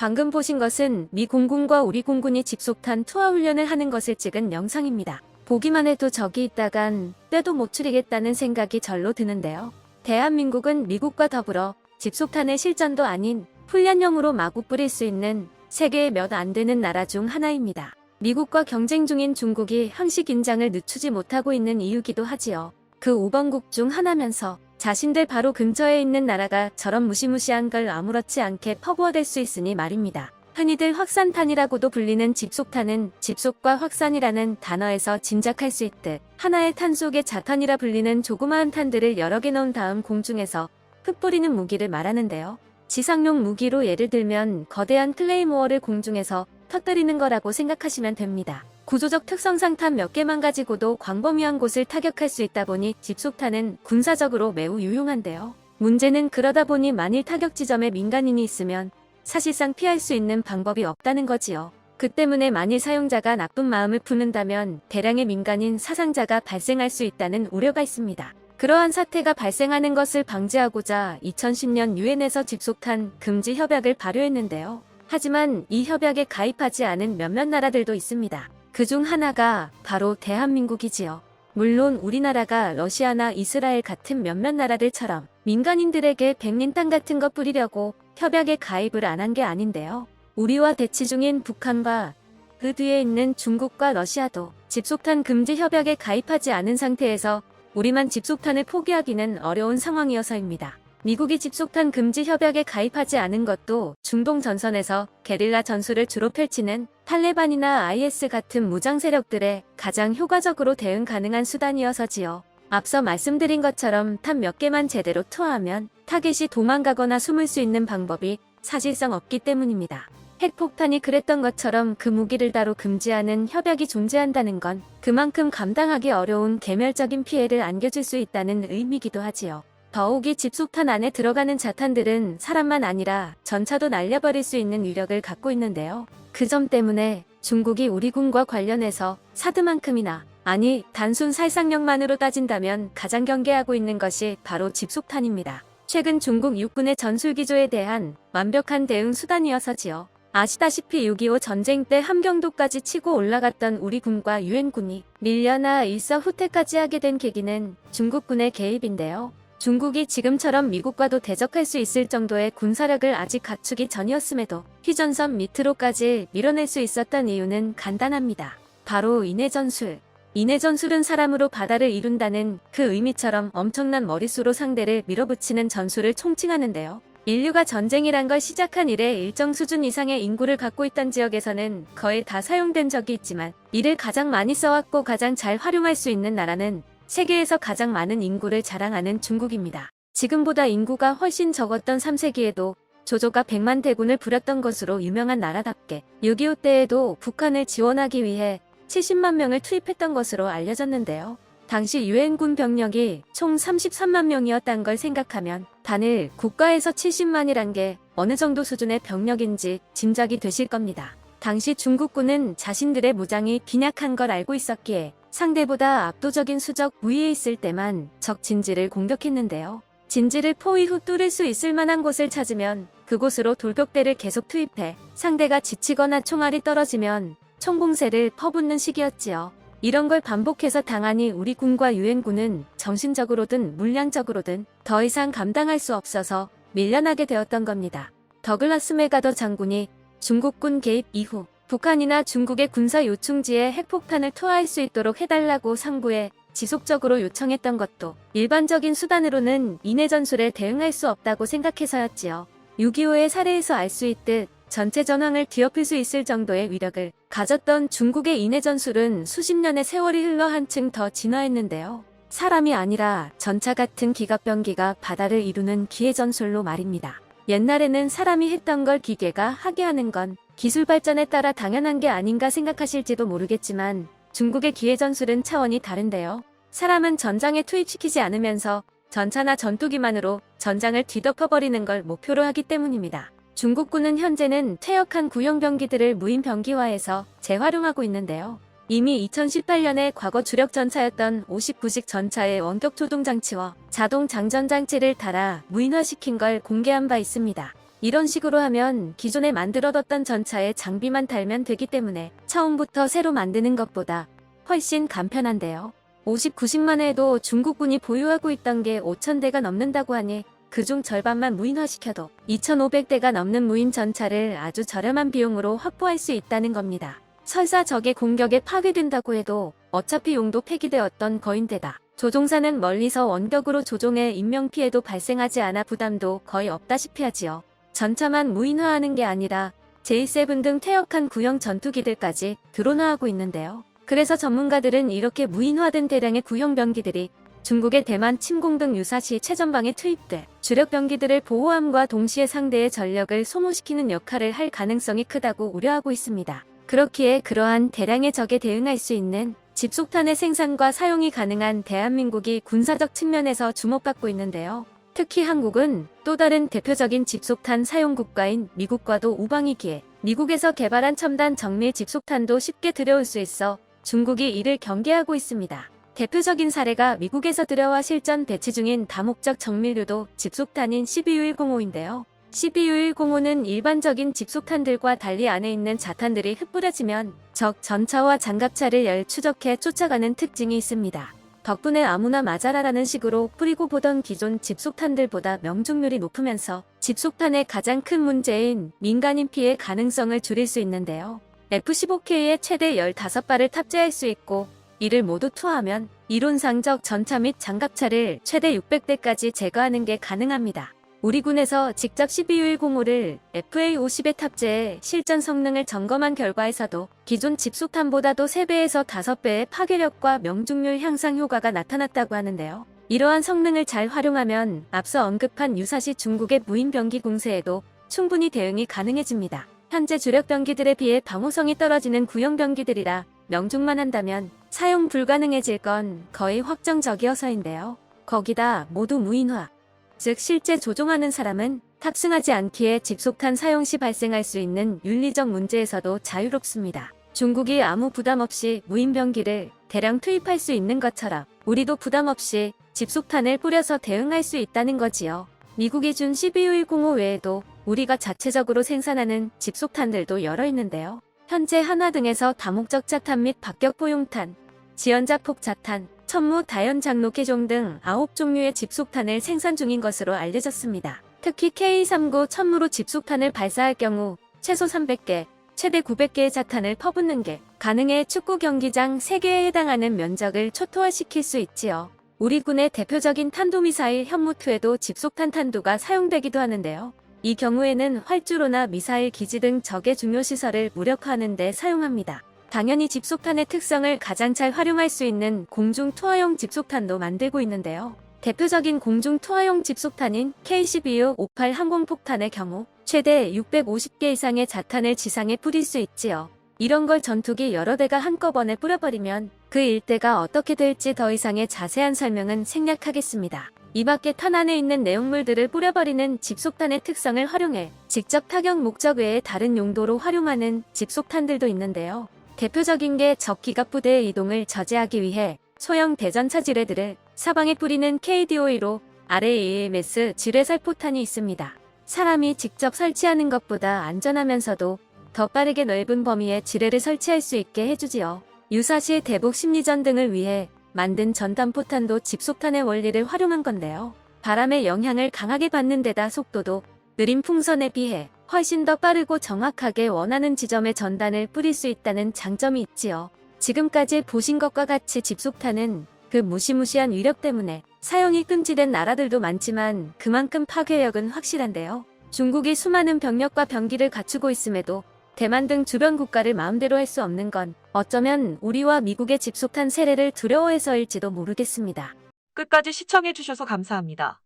방금 보신 것은 미 공군과 우리 공군이 집속탄 투하 훈련을 하는 것을 찍은 영상입니다. 보기만 해도 적이 있다간 뼈도 못 추리겠다는 생각이 절로 드는데요. 대한민국은 미국과 더불어 집속탄의 실전도 아닌 훈련용으로 마구 뿌릴 수 있는 세계에 몇 안 되는 나라 중 하나입니다. 미국과 경쟁 중인 중국이 항시 긴장을 늦추지 못하고 있는 이유기도 하지요. 그 5번국 중 하나면서 자신들 바로 근처에 있는 나라가 저런 무시무시한 걸 아무렇지 않게 퍼부어댈 수 있으니 말입니다. 흔히들 확산탄이라고도 불리는 집속탄은 집속과 확산이라는 단어에서 짐작할 수 있듯 하나의 탄 속에 자탄이라 불리는 조그마한 탄들을 여러 개 넣은 다음 공중에서 흩뿌리는 무기를 말하는데요. 지상용 무기로 예를 들면 거대한 클레이모어를 공중에서 터뜨리는 거라고 생각하시면 됩니다. 구조적 특성상 탄 몇 개만 가지고도 광범위한 곳을 타격할 수 있다 보니 집속탄은 군사적으로 매우 유용한데요. 문제는 그러다 보니 만일 타격 지점에 민간인이 있으면 사실상 피할 수 있는 방법이 없다는 거지요. 그 때문에 만일 사용자가 나쁜 마음을 품는다면 대량의 민간인 사상자가 발생할 수 있다는 우려가 있습니다. 그러한 사태가 발생하는 것을 방지하고자 2010년 유엔에서 집속탄 금지 협약을 발효했는데요. 하지만 이 협약에 가입하지 않은 몇몇 나라들도 있습니다. 그중 하나가 바로 대한민국이지요. 물론 우리나라가 러시아나 이스라엘 같은 몇몇 나라들처럼 민간인들에게 백린탄 같은 거 뿌리려고 협약에 가입을 안 한 게 아닌데요. 우리와 대치 중인 북한과 그 뒤에 있는 중국과 러시아도 집속탄 금지 협약에 가입하지 않은 상태에서 우리만 집속탄을 포기하기는 어려운 상황이어서입니다. 미국이 집속탄 금지 협약에 가입하지 않은 것도 중동 전선에서 게릴라 전술을 주로 펼치는 탈레반이나 IS 같은 무장 세력들의 가장 효과적으로 대응 가능한 수단이어서지요. 앞서 말씀드린 것처럼 탄 몇 개만 제대로 투하하면 타겟이 도망가거나 숨을 수 있는 방법이 사실상 없기 때문입니다. 핵폭탄이 그랬던 것처럼 그 무기를 따로 금지하는 협약이 존재한다는 건 그만큼 감당하기 어려운 개멸적인 피해를 안겨줄 수 있다는 의미이기도 하지요. 더욱이 집속탄 안에 들어가는 자탄들은 사람만 아니라 전차도 날려버릴 수 있는 위력을 갖고 있는데요. 그 점 때문에 중국이 우리 군과 관련해서 사드만큼이나 아니 단순 살상력만으로 따진다면 가장 경계하고 있는 것이 바로 집속탄입니다. 최근 중국 육군의 전술기조에 대한 완벽한 대응 수단이어서지요. 아시다시피 6.25 전쟁 때 함경도까지 치고 올라갔던 우리 군과 유엔군이 밀려나 일사후퇴까지 하게 된 계기는 중국군의 개입인데요. 중국이 지금처럼 미국과도 대적할 수 있을 정도의 군사력을 아직 갖추기 전이었음에도 휴전선 밑으로까지 밀어낼 수 있었던 이유는 간단합니다. 바로 인해전술. 인해전술은 사람으로 바다를 이룬다는 그 의미처럼 엄청난 머릿수로 상대를 밀어붙이는 전술을 총칭하는데요. 인류가 전쟁이란 걸 시작한 이래 일정 수준 이상의 인구를 갖고 있던 지역에서는 거의 다 사용된 적이 있지만 이를 가장 많이 써왔고 가장 잘 활용할 수 있는 나라는 세계에서 가장 많은 인구를 자랑하는 중국입니다. 지금보다 인구가 훨씬 적었던 3세기에도 조조가 100만 대군을 부렸던 것으로 유명한 나라답게 6.25 때에도 북한을 지원하기 위해 70만 명을 투입했던 것으로 알려졌는데요. 당시 유엔군 병력이 총 33만 명이었단 걸 생각하면 단일 국가에서 70만이란 게 어느 정도 수준의 병력인지 짐작이 되실 겁니다. 당시 중국군은 자신들의 무장이 빈약한 걸 알고 있었기에 상대보다 압도적인 수적 우위에 있을 때만 적 진지를 공격했는데요. 진지를 포 이후 뚫을 수 있을 만한 곳을 찾으면 그곳으로 돌격대를 계속 투입해 상대가 지치거나 총알이 떨어지면 총공세를 퍼붓는 식이었지요. 이런 걸 반복해서 당하니 우리 군과 유엔군은 정신적으로든 물량적으로든 더 이상 감당할 수 없어서 밀려나게 되었던 겁니다. 더글라스 메가더 장군이 중국군 개입 이후 북한이나 중국의 군사 요충지에 핵폭탄을 투하할 수 있도록 해달라고 상부에 지속적으로 요청했던 것도 일반적인 수단으로는 인해전술에 대응할 수 없다고 생각해서였지요. 6.25의 사례에서 알 수 있듯 전체 전황을 뒤엎을 수 있을 정도의 위력을 가졌던 중국의 인해전술은 수십 년의 세월이 흘러 한층 더 진화했는데요. 사람이 아니라 전차 같은 기갑병기가 바다를 이루는 기해전술로 말입니다. 옛날에는 사람이 했던 걸 기계가 하게 하는 건 기술 발전에 따라 당연한 게 아닌가 생각하실지도 모르겠지만 중국의 기해전술은 차원이 다른데요. 사람은 전장에 투입시키지 않으면서 전차나 전투기만으로 전장을 뒤덮어버리는 걸 목표로 하기 때문입니다. 중국군은 현재는 퇴역한 구형병기들을 무인병기화해서 재활용하고 있는데요. 이미 2018년에 과거 주력 전차였던 59식 전차의 원격 조종장치와 자동 장전장치를 달아 무인화시킨 걸 공개한 바 있습니다. 이런 식으로 하면 기존에 만들어뒀던 전차에 장비만 달면 되기 때문에 처음부터 새로 만드는 것보다 훨씬 간편한데요. 50, 90만 회도 중국군이 보유하고 있던 게 5,000대가 넘는다고 하니 그중 절반만 무인화시켜도 2,500대가 넘는 무인 전차를 아주 저렴한 비용으로 확보할 수 있다는 겁니다. 설사 적의 공격에 파괴된다고 해도 어차피 용도 폐기되었던 거인데다 조종사는 멀리서 원격으로 조종해 인명피해도 발생하지 않아 부담도 거의 없다시피 하지요. 전차만 무인화하는 게 아니라 J7 등 퇴역한 구형 전투기들까지 드론화하고 있는데요. 그래서 전문가들은 이렇게 무인화된 대량의 구형 병기들이 중국의 대만 침공 등 유사시 최전방에 투입돼 주력 병기들을 보호함과 동시에 상대의 전력을 소모시키는 역할을 할 가능성이 크다고 우려하고 있습니다. 그렇기에 그러한 대량의 적에 대응할 수 있는 집속탄의 생산과 사용이 가능한 대한민국이 군사적 측면에서 주목받고 있는데요. 특히 한국은 또 다른 대표적인 집속탄 사용 국가인 미국과도 우방이기에 미국에서 개발한 첨단 정밀 집속탄도 쉽게 들여올 수 있어 중국이 이를 경계하고 있습니다. 대표적인 사례가 미국에서 들여와 실전 배치 중인 다목적 정밀유도 집속탄인 12U105인데요. 12U105는 일반적인 집속탄들과 달리 안에 있는 자탄들이 흩뿌려지면 적 전차와 장갑차를 열 추적해 쫓아가는 특징이 있습니다. 덕분에 아무나 맞아라라는 식으로 뿌리고 보던 기존 집속탄들보다 명중률이 높으면서 집속탄의 가장 큰 문제인 민간인 피해 가능성을 줄일 수 있는데요. F-15K에 최대 15발을 탑재할 수 있고 이를 모두 투하하면 이론상 적 전차 및 장갑차를 최대 600대까지 제거하는 게 가능합니다. 우리 군에서 직접 12U105를 FA-50에 탑재해 실전 성능을 점검한 결과에서도 기존 집속탄보다도 3배에서 5배의 파괴력과 명중률 향상 효과가 나타났다고 하는데요. 이러한 성능을 잘 활용하면 앞서 언급한 유사시 중국의 무인병기 공세에도 충분히 대응이 가능해집니다. 현재 주력 병기들에 비해 방호성이 떨어지는 구형 병기들이라 명중만 한다면 사용 불가능해질 건 거의 확정적이어서인데요. 거기다 모두 무인화. 즉 실제 조종하는 사람은 탑승하지 않기에 집속탄 사용 시 발생할 수 있는 윤리적 문제에서도 자유롭습니다. 중국이 아무 부담 없이 무인병기를 대량 투입할 수 있는 것처럼 우리도 부담 없이 집속탄을 뿌려서 대응할 수 있다는 거지요. 미국이 준 12U105 외에도 우리가 자체적으로 생산하는 집속탄들도 여러 있는데요. 현재 한화 등에서 다목적 자탄 및 박격포용탄, 지연자폭 자탄, 천무 다연장로개종 등 9종류의 집속탄을 생산 중인 것으로 알려졌습니다. 특히 K39 천무로 집속탄을 발사할 경우 최소 300개, 최대 900개의 자탄을 퍼붓는 게 가능해 축구 경기장 3개에 해당하는 면적을 초토화시킬 수 있지요. 우리 군의 대표적인 탄도미사일 현무2에도 집속탄 탄두가 사용되기도 하는데요. 이 경우에는 활주로나 미사일 기지 등 적의 중요 시설을 무력화하는 데 사용합니다. 당연히 집속탄의 특성을 가장 잘 활용할 수 있는 공중 투하용 집속탄도 만들고 있는데요. 대표적인 공중 투하용 집속탄인 K12U58 항공폭탄의 경우 최대 650개 이상의 자탄을 지상에 뿌릴 수 있지요. 이런 걸 전투기 여러 대가 한꺼번에 뿌려버리면 그 일대가 어떻게 될지 더 이상의 자세한 설명은 생략하겠습니다. 이 밖에 탄 안에 있는 내용물들을 뿌려버리는 집속탄의 특성을 활용해 직접 타격 목적 외에 다른 용도로 활용하는 집속탄들도 있는데요. 대표적인 게 적 기갑부대의 이동을 저지하기 위해 소형 대전차 지뢰들을 사방에 뿌리는 KDOE로 RAAMS 지뢰살포탄이 있습니다. 사람이 직접 설치하는 것보다 안전하면서도 더 빠르게 넓은 범위에 지뢰를 설치할 수 있게 해주지요. 유사시 대북 심리전 등을 위해 만든 전단포탄도 집속탄의 원리를 활용한 건데요. 바람의 영향을 강하게 받는 데다 속도도 느린 풍선에 비해 훨씬 더 빠르고 정확하게 원하는 지점에 전단을 뿌릴 수 있다는 장점이 있지요. 지금까지 보신 것과 같이 집속탄은 그 무시무시한 위력 때문에 사용이 금지된 나라들도 많지만 그만큼 파괴력은 확실한데요. 중국이 수많은 병력과 병기를 갖추고 있음에도 대만 등 주변 국가를 마음대로 할 수 없는 건 어쩌면 우리와 미국의 집속탄 세례를 두려워해서일지도 모르겠습니다. 끝까지 시청해주셔서 감사합니다.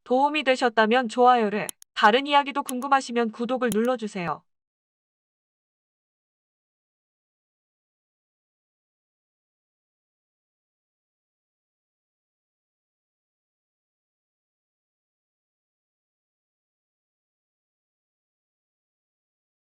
도움이 되셨다면 좋아요를, 다른 이야기도 궁금하시면 구독을 눌러주세요.